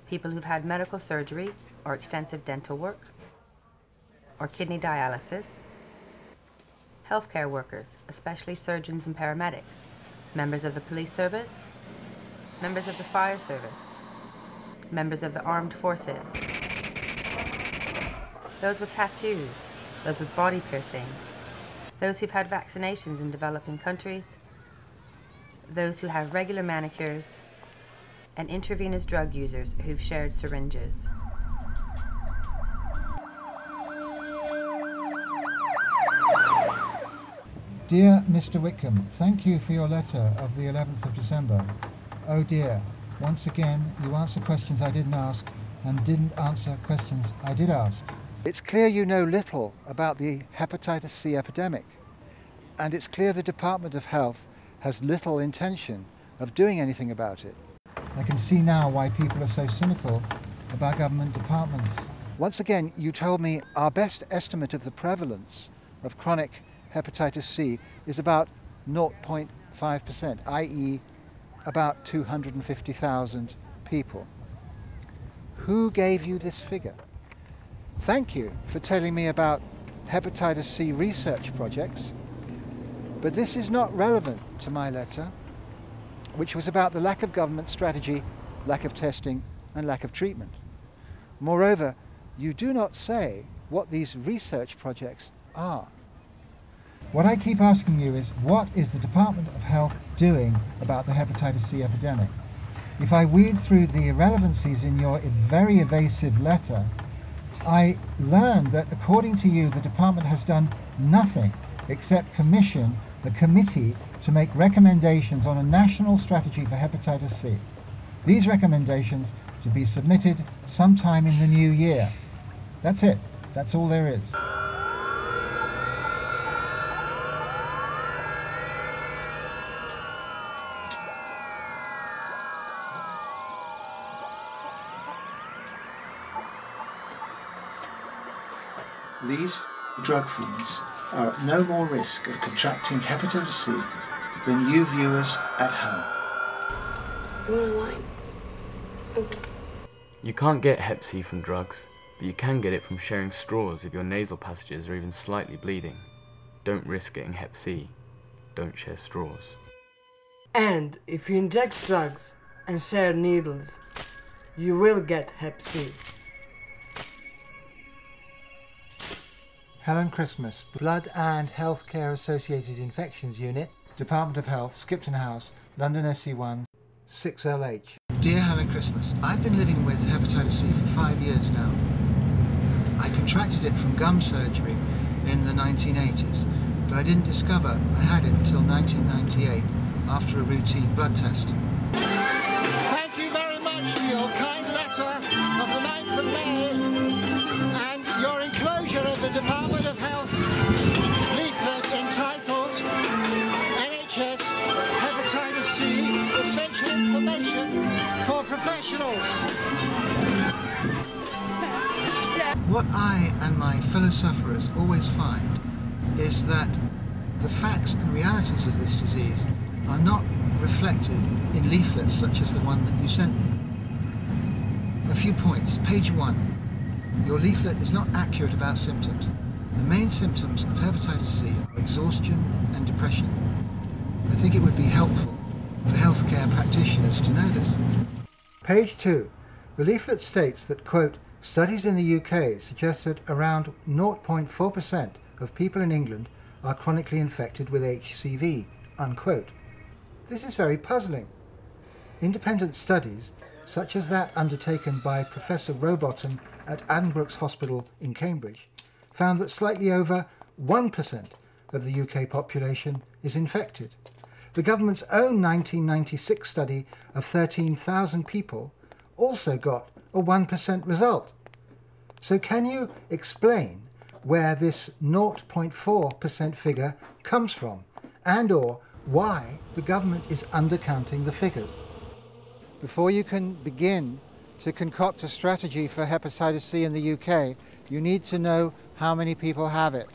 people who've had medical surgery or extensive dental work, or kidney dialysis, healthcare workers, especially surgeons and paramedics, members of the police service, members of the fire service, members of the armed forces, those with tattoos, those with body piercings, those who've had vaccinations in developing countries, those who have regular manicures, and intravenous drug users who've shared syringes. Dear Mr. Whitcomb, thank you for your letter of the 11th of December. Oh dear, once again you answer questions I didn't ask and didn't answer questions I did ask. It's clear you know little about the hepatitis C epidemic, and it's clear the Department of Health has little intention of doing anything about it. I can see now why people are so cynical about government departments. Once again, you told me our best estimate of the prevalence of chronic hepatitis C is about 0.5%, i.e. about 250,000 people. Who gave you this figure? Thank you for telling me about hepatitis C research projects, but this is not relevant to my letter, which was about the lack of government strategy, lack of testing, and lack of treatment. Moreover, you do not say what these research projects are. What I keep asking you is, what is the Department of Health doing about the hepatitis C epidemic? If I weed through the irrelevancies in your very evasive letter, I learn that according to you, the department has done nothing except commission the committee to make recommendations on a national strategy for hepatitis C. These recommendations to be submitted sometime in the new year. That's it. That's all there is. These drug fiends are at no more risk of contracting hepatitis C than you viewers at home. You're lying. You can't get Hep C from drugs, but you can get it from sharing straws if your nasal passages are even slightly bleeding. Don't risk getting Hep C. Don't share straws. And if you inject drugs and share needles, you will get Hep C. Helen Christmas, Blood and Healthcare Associated Infections Unit, Department of Health, Skipton House, London SC1, 6LH. Dear Helen Christmas, I've been living with hepatitis C for 5 years now. I contracted it from gum surgery in the 1980s, but I didn't discover I had it until 1998 after a routine blood test. Thank you very much for your kind letter of the 9th of May and your enclosure of the Department of Health's leaflet entitled NHS Hepatitis C Essential Information for Professionals. What I and my fellow sufferers always find is that the facts and realities of this disease are not reflected in leaflets such as the one that you sent me. A few points. Page 1. Your leaflet is not accurate about symptoms. The main symptoms of hepatitis C are exhaustion and depression. I think it would be helpful for healthcare practitioners to know this. Page 2. The leaflet states that, quote, studies in the UK suggest that around 0.4% of people in England are chronically infected with HCV, unquote. This is very puzzling. Independent studies, such as that undertaken by Professor Rowbottom at Addenbrooke's Hospital in Cambridge, found that slightly over 1% of the UK population is infected. The government's own 1996 study of 13,000 people also got a 1% result. So can you explain where this 0.4% figure comes from, and or why the government is undercounting the figures? Before you can begin to concoct a strategy for hepatitis C in the UK, you need to know how many people have it.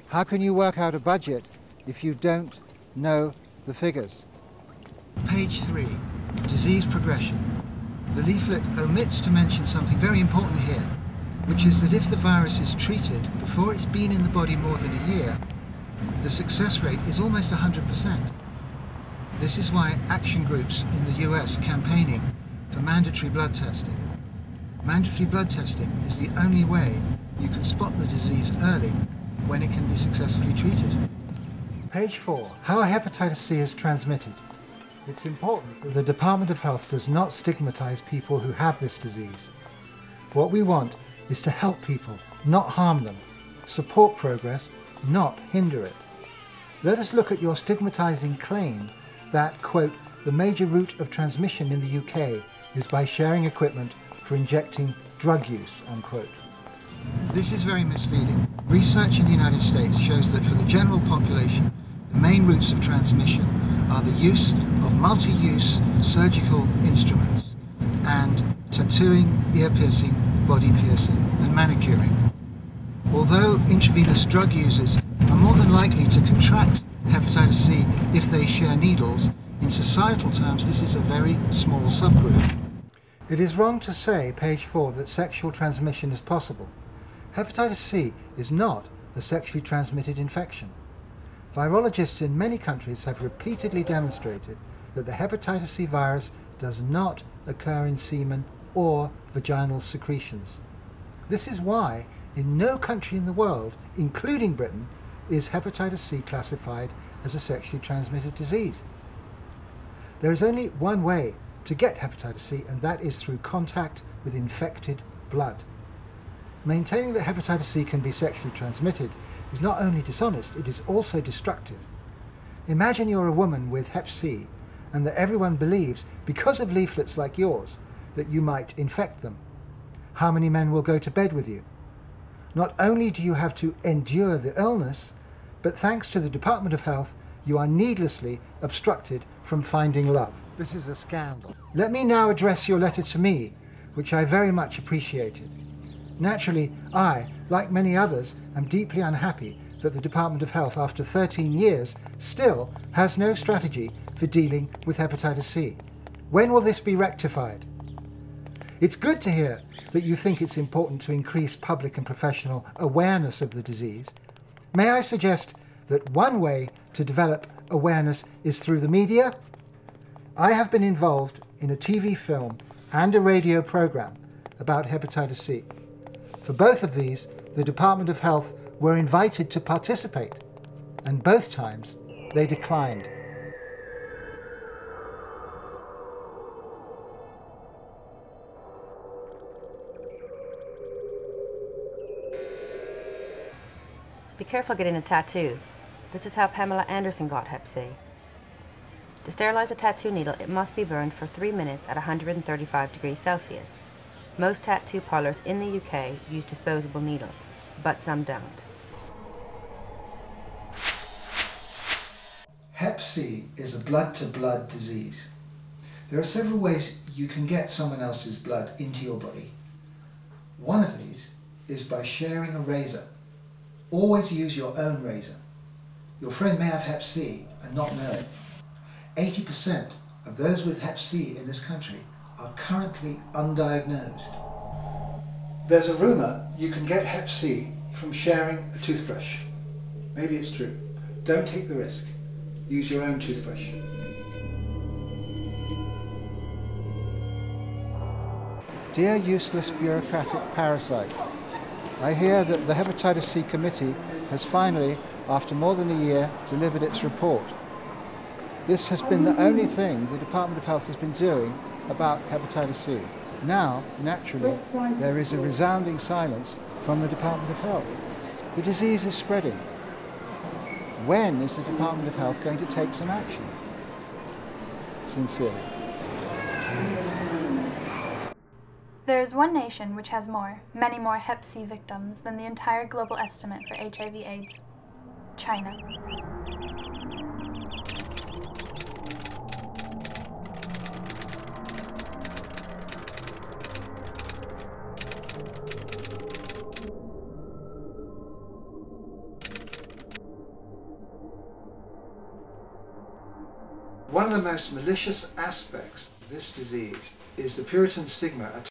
How can you work out a budget if you don't know the figures? Page 3, disease progression. the leaflet omits to mention something very important here, which is that if the virus is treated before it's been in the body more than a year, the success rate is almost 100%. This is why action groups in the US are campaigning for mandatory blood testing. Mandatory blood testing is the only way you can spot the disease early when it can be successfully treated. Page 4. How hepatitis C is transmitted. It's important that the Department of Health does not stigmatise people who have this disease. What we want is to help people, not harm them, support progress, not hinder it. Let us look at your stigmatising claim that, quote, the major route of transmission in the UK is by sharing equipment for injecting drug use, unquote. This is very misleading. Research in the United States shows that for the general population, the main routes of transmission are the use of multi-use surgical instruments and tattooing, ear piercing, body piercing and manicuring. Although intravenous drug users are more than likely to contract hepatitis C if they share needles, in societal terms this is a very small subgroup. It is wrong to say, page 4, that sexual transmission is possible. Hepatitis C is not a sexually transmitted infection. Virologists in many countries have repeatedly demonstrated that the hepatitis C virus does not occur in semen or vaginal secretions. This is why in no country in the world, including Britain, is hepatitis C classified as a sexually transmitted disease. There is only one way to get hepatitis C, and that is through contact with infected blood. Maintaining that hepatitis C can be sexually transmitted is not only dishonest, it is also destructive. Imagine you're a woman with Hep C and that everyone believes, because of leaflets like yours, that you might infect them. How many men will go to bed with you? Not only do you have to endure the illness, but thanks to the Department of Health, you are needlessly obstructed from finding love. This is a scandal. Let me now address your letter to me, which I very much appreciated. Naturally, I, like many others, am deeply unhappy that the Department of Health, after 13 years, still has no strategy for dealing with hepatitis C. When will this be rectified? It's good to hear that you think it's important to increase public and professional awareness of the disease. May I suggest that one way to develop awareness is through the media? I have been involved in a TV film and a radio program about hepatitis C. For both of these, the Department of Health were invited to participate, and both times they declined. Be careful getting a tattoo. This is how Pamela Anderson got Hep C. To sterilize a tattoo needle, it must be burned for 3 minutes at 135 degrees Celsius. Most tattoo parlors in the UK use disposable needles, but some don't. Hep C is a blood-to-blood disease. There are several ways you can get someone else's blood into your body. One of these is by sharing a razor. Always use your own razor. Your friend may have Hep C and not know it. 80% of those with Hep C in this country are currently undiagnosed. There's a rumour you can get Hep C from sharing a toothbrush. Maybe it's true. Don't take the risk. Use your own toothbrush. Dear useless bureaucratic parasite, I hear that the Hepatitis C Committee has finally, after more than a year, delivered its report. This has been the only thing the Department of Health has been doing about hepatitis C. Now, naturally, there is a resounding silence from the Department of Health. The disease is spreading. When is the Department of Health going to take some action? Sincerely. There is one nation which has many more Hep C victims than the entire global estimate for HIV/AIDS: China. One of the most malicious aspects of this disease is the Puritan stigma attached